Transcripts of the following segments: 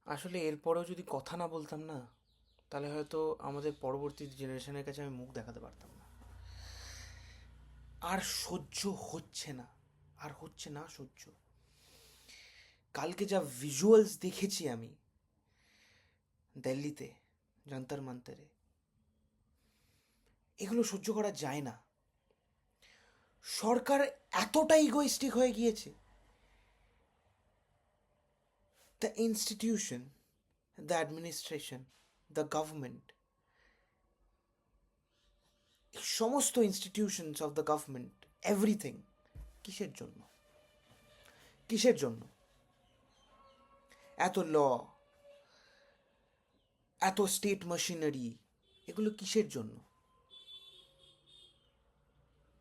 আসলে এরপরেও যদি কথা না বলতাম না, তাহলে হয়তো আমাদের পরবর্তী জেনারেশনের কাছে আমি মুখ দেখাতে পারতাম না। আর সহ্য হচ্ছে না, আর হচ্ছে না সহ্য। কালকে যা ভিজুয়ালস দেখেছি আমি দিল্লিতে, যন্তর মন্তরে, এগুলো সহ্য করা যায় না। সরকার এতটা ইগোইস্টিক হয়ে গিয়েছে। The institution, the administration, the government, সমস্ত institutions of the government, everything, কিসের জন্য? কিসের জন্য এত ল, এত স্টেট মেশিনারি, এগুলো কিসের জন্য?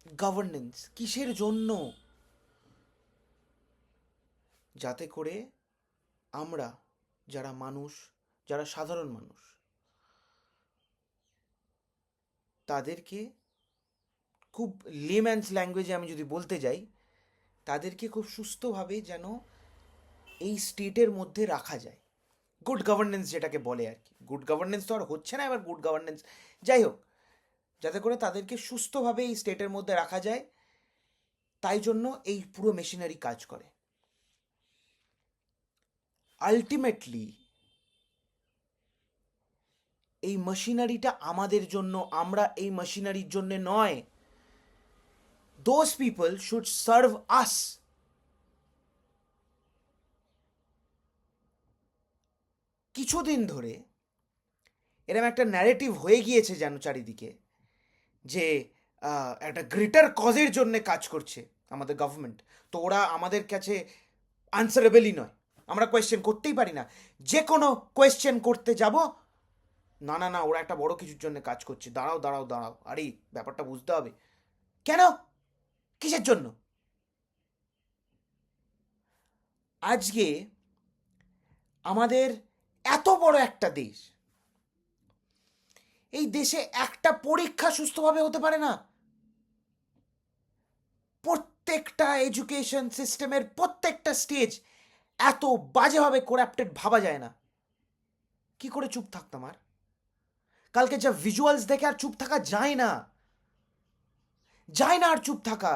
গভর্নেন্স কিসের জন্য? যাতে করে আমরা, যারা মানুষ, যারা সাধারণ মানুষ, তাদেরকে খুব লেম্যান্স ল্যাঙ্গুয়েজে আমি যদি বলতে যাই, তাদেরকে খুব সুস্থভাবে যেন এই স্টেটের মধ্যে রাখা যায়। গুড গভর্নেন্স যেটাকে বলে আর কি। গুড গভর্নেন্স তো আর হচ্ছে না এবার, গুড গভর্নেন্স যাই হোক, যাতে করে তাদেরকে সুস্থভাবে এই স্টেটের মধ্যে রাখা যায়, তাই জন্য এই পুরো মেশিনারি কাজ করে। আলটিমেটলি এই মেশিনারিটা আমাদের জন্য, আমরা এই মেশিনারির জন্য নয়। দোজ পিপল শুড সার্ভ আস। কিছুদিন ধরে এরকম একটা ন্যারেটিভ হয়ে গিয়েছে যেন চারিদিকে, যে একটা গ্রেটার কজের জন্য কাজ করছে আমাদের গভর্নমেন্ট, তো ওরা আমাদের কাছে আনসারেবলই নয়, আমরা কোয়েশ্চেন করতেই পারি না। যে কোনো কোয়েশ্চেন করতে যাব, না না না, ওরা একটা বড় কিছুর জন্য কাজ করছে, দাঁড়াও দাঁড়াও দাঁড়াও, আরে ব্যাপারটা বুঝতে হবে। কেন? কিসের জন্য? আজকে আমাদের এত বড় একটা দেশ, এই দেশে একটা পরীক্ষা সুস্থভাবে হতে পারে না। প্রত্যেকটা এডুকেশন সিস্টেমের প্রত্যেকটা স্টেজ এত বাজেভাবে করাপ্টেড ভাবা যায় না। কি করে চুপ থাকতাম? আর কালকে যা ভিজুয়ালস দেখে আর চুপ থাকা যায় না, যায় না আর চুপ থাকা।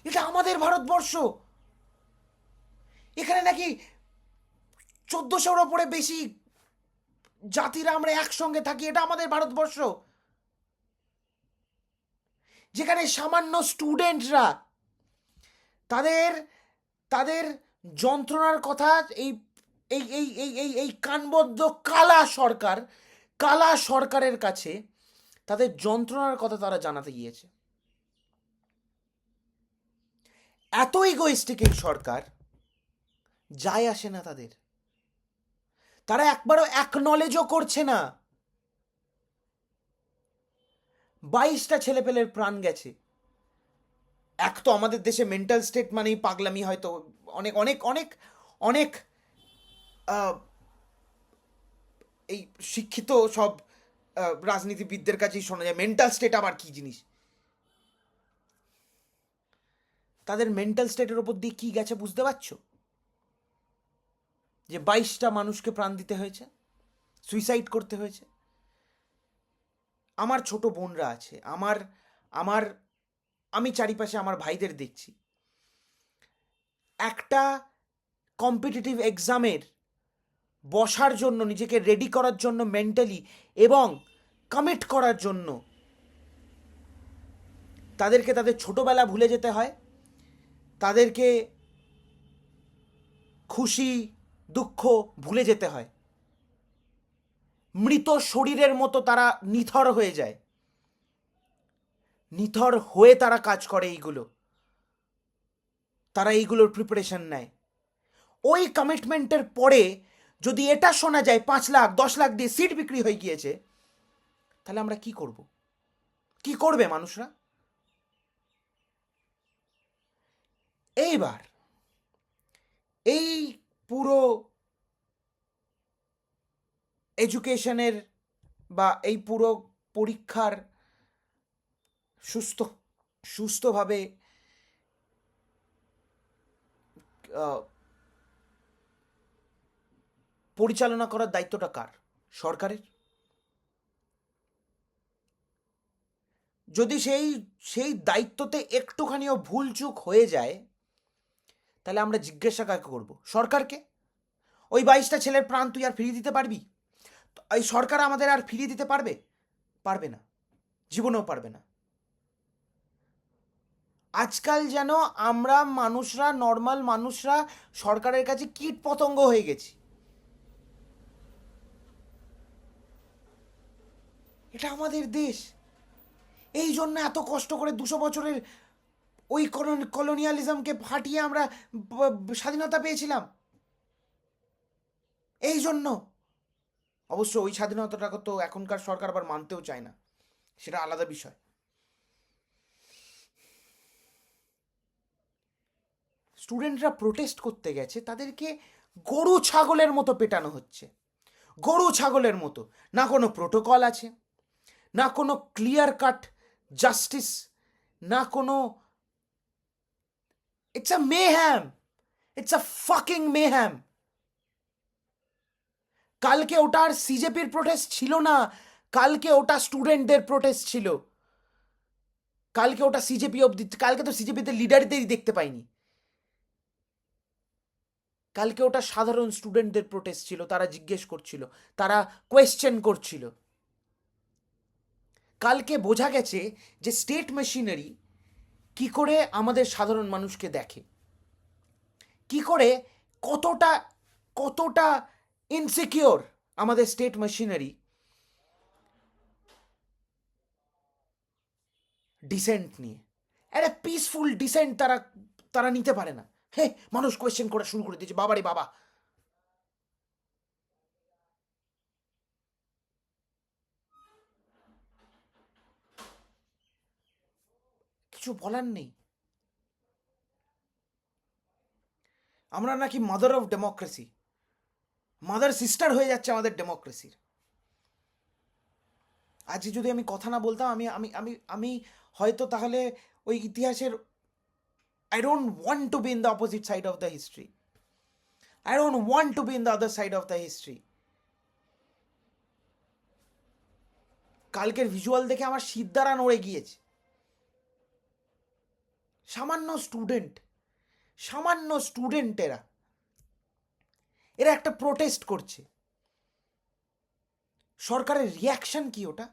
এটা আমাদের ভারতবর্ষ। এখানে নাকি 1400-র ওপরে বেশি জাতিরা আমরা একসঙ্গে থাকি, এটা আমাদের ভারতবর্ষ, যেখানে সামান্য স্টুডেন্টরা তাদের তাদের যন্ত্রণার কথা এই এই এই এই এই এই কানবদ্ধ কালা সরকারের কাছে তাদের যন্ত্রণার কথা তারা জানাতে গিয়েছে। এত ইগোইস্টিক এই সরকার, যায় আসে না তাদের। তারা একবারও অ্যাকনলেজও করছে না 22টা ছেলেপেলের প্রাণ গেছে। এক তো আমাদের দেশে মেন্টাল স্টেট মানেই পাগলামি, হয়তো অনেক অনেক অনেক অনেক আহ, এই শিক্ষিত সব রাজনীতিবিদদের কাছেই শোনা যায় মেন্টাল স্টেট আবার কি জিনিস। তাদের মেন্টাল স্টেটের ওপর দিয়ে কি গেছে বুঝতে পারছো? যে 22টা মানুষকে প্রাণ দিতে হয়েছে, সুইসাইড করতে হয়েছে। আমার ছোট বোনরা আছে, আমার আমার আমি চারিপাশে আমার ভাইদের দেখছি, একটা কম্পিটিটিভ এক্সামের বসার জন্য, নিজেকে রেডি করার জন্য মেন্টালি এবং কমিট করার জন্য তাদেরকে তাদের ছোটবেলা ভুলে যেতে হয়, তাদেরকে খুশি দুঃখ ভুলে যেতে হয়, মৃত শরীরের মতো তারা নিথর হয়ে যায়, নিথর হয়ে তারা কাজ করে এইগুলো, তারা এইগুলোর প্রিপারেশন নেয়। ওই কমিটমেন্টের পরে যদি এটা শোনা যায় 5 লাখ 10 লাখ দিয়ে সিট বিক্রি হয়ে গিয়েছে, তাহলে আমরা কি করব? কি করবে মানুষরা? এইবার এই পুরো এডুকেশনের বা এই পুরো পরীক্ষার সুস্থ সুস্থভাবে পরিচালনা করার দায়িত্বটা কার? সরকারের। যদি সেই দায়িত্বতে একটুখানিও ভুলচুক হয়ে যায়, তাহলে আমরা জিজ্ঞাসা কাকে করব? সরকারকে। ওই 22টা ছেলের প্রাণ তুই আর ফিরিয়ে দিতে পারবি? এই সরকার আমাদের আর ফিরিয়ে দিতে পারবে? পারবে না, জীবনেও পারবে না। আজকাল যেন আমরা মানুষরা, নর্মাল মানুষরা সরকারের কাছে কীট পতঙ্গ হয়ে গেছি। এটা আমাদের দেশ, এই জন্য এত কষ্ট করে 200 বছরের ওই কলোনিয়ালিজমকে ফাটিয়ে আমরা স্বাধীনতা পেয়েছিলাম। এই জন্য অবশ্য ওই স্বাধীনতাটাকে তো এখনকার সরকার আবার মানতেও চায় না, সেটা আলাদা বিষয়। স্টুডেন্টরা প্রোটেস্ট করতে গেছে, তাদেরকে গরু ছাগলের মতো পেটানো হচ্ছে, গরু ছাগলের মতো। না কোনো প্রোটোকল আছে, না কোনো ক্লিয়ার কাট জাস্টিস, না কোনো, it's a mayhem, it's a fucking mayhem. কালকে ওটা আর সিজেপির প্রোটেস্ট ছিল না, কালকে ওটা স্টুডেন্টদের প্রোটেস্ট ছিল। কালকে ওটা সিজেপি অব্দি, কালকে তো সিজেপিতে লিডারদেরই দেখতে পাইনি। কালকে ওটা সাধারণ স্টুডেন্টদের প্রোটেস্ট ছিল, তারা জিজ্ঞেস করছিল, তারা কোয়েশ্চেন করছিল। কালকে বোঝা গেছে যে স্টেট মেশিনারি কি করে আমাদের সাধারণ মানুষকে দেখে, কি করে কতটা কতটা ইনসিকিওর আমাদের স্টেট মেশিনারি ডিসেন্ট নিয়ে। একটা পিসফুল ডিসেন্ট তারা তারা নিতে পারে না। হে, মানুষ কোয়েশ্চেন করা শুরু করে দিয়েছে, বাবারে বাবা। কিছু বলার নেই। আমরা নাকি mother of democracy, mother sister হয়ে যাচ্ছে আমাদের ডেমোক্রেসির। আজকে যদি আমি কথা না বলতাম, আমি আমি আমি আমি হয়তো তাহলে ওই ইতিহাসের, I don't want to be in the opposite side of the history, I don't want to be in the other side of the history. কালকের ভিজুয়াল দেখে আমার সিদ্ধারা নড়ে গিয়েছে। সামান্য স্টুডেন্ট, সামান্য স্টুডেন্টেরা, এরা একটা প্রোটেস্ট করছে, সরকারের রিয়াকশন কি ওটা?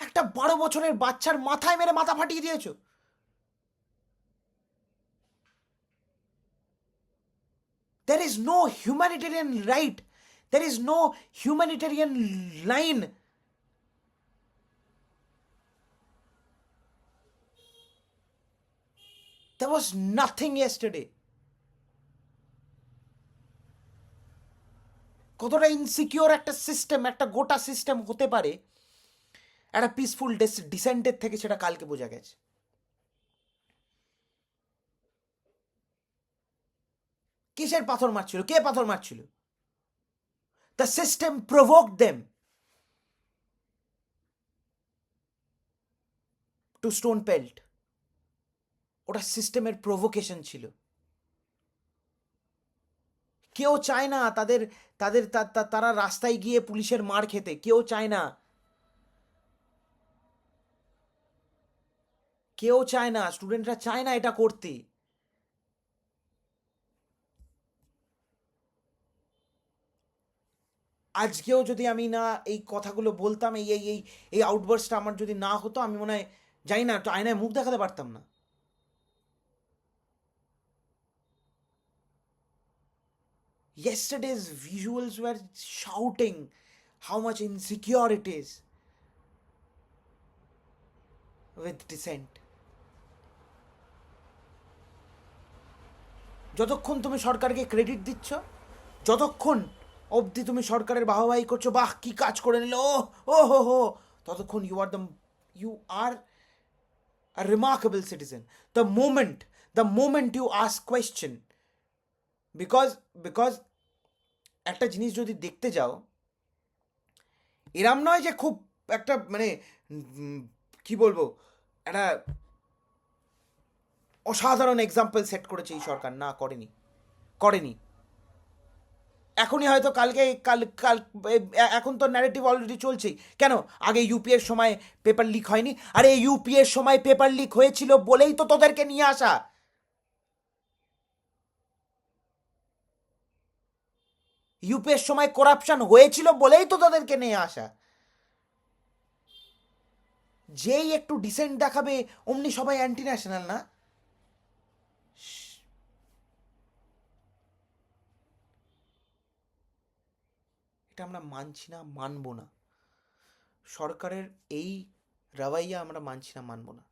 একটা 12 বছরের বাচ্চার মাথায় মেরে মাথা ফাটিয়ে দিয়েছ। There is no humanitarian right, there is no humanitarian line. There was nothing yesterday. কতটা ইনসিকিওর একটা সিস্টেম, একটা গোটা সিস্টেম হতে পারে একটা পিসফুল ডিসেন্টের থেকে, সেটা কালকে বোঝা গেছে। কিসের পাথর মারছিল? কে পাথর মারছিল? The system provoked them to stone pelt. ওটা সিস্টেমের প্রভোকেশন ছিল। কেউ চায় না তাদের তাদের তারা রাস্তায় গিয়ে পুলিশের মার খেতে, কেউ চায় না, কেউ চায় না, স্টুডেন্টরা চায় না এটা করতে। আজকেও যদি আমি না এই কথাগুলো বলতাম, এই এই এই এই আউটবার্সটা আমার যদি না হতো, আমি মনে হয়, জানি না, আয়নায় মুখ দেখাতে পারতাম না। Yesterday's visuals were shouting how much insecure it is with dissent. যতক্ষণ তুমি সরকারকে ক্রেডিট দিচ্ছ, যতক্ষণ অবধি তুমি সরকারের বাহবাহি করছো, বাহ কি কাজ করে নিল, ও হো হো, ততক্ষণ you are a remarkable citizen. The moment you ask question, because একটা জিনিস যদি দেখতে যাও, এরম নয় যে খুব একটা মানে কি বলবো, একটা অসাধারণ এক্সাম্পল সেট করেছে এই সরকার, না, করেনি। এখনই হয়তো কালকে কাল কাল এখন তো ন্যারেটিভ অলরেডি চলছেই। কেন আগে ইউপিএর সময় পেপার লিক হয়নি? আরে ইউপিএর সময় পেপার লিক হয়েছিল বলেই তো তোদেরকে নিয়ে আসা। ইউপিএর সময় করাপশন হয়েছিল বলেই তো তোদেরকে নিয়ে আসা। যেই একটু ডিসেন্ট দেখাবে অমনি সবাই অ্যান্টি ন্যাশনাল না। এটা আমরা মানছি না, মানবো না। সরকারের এই রাওয়াইয়া আমরা মানছি না, মানবো না।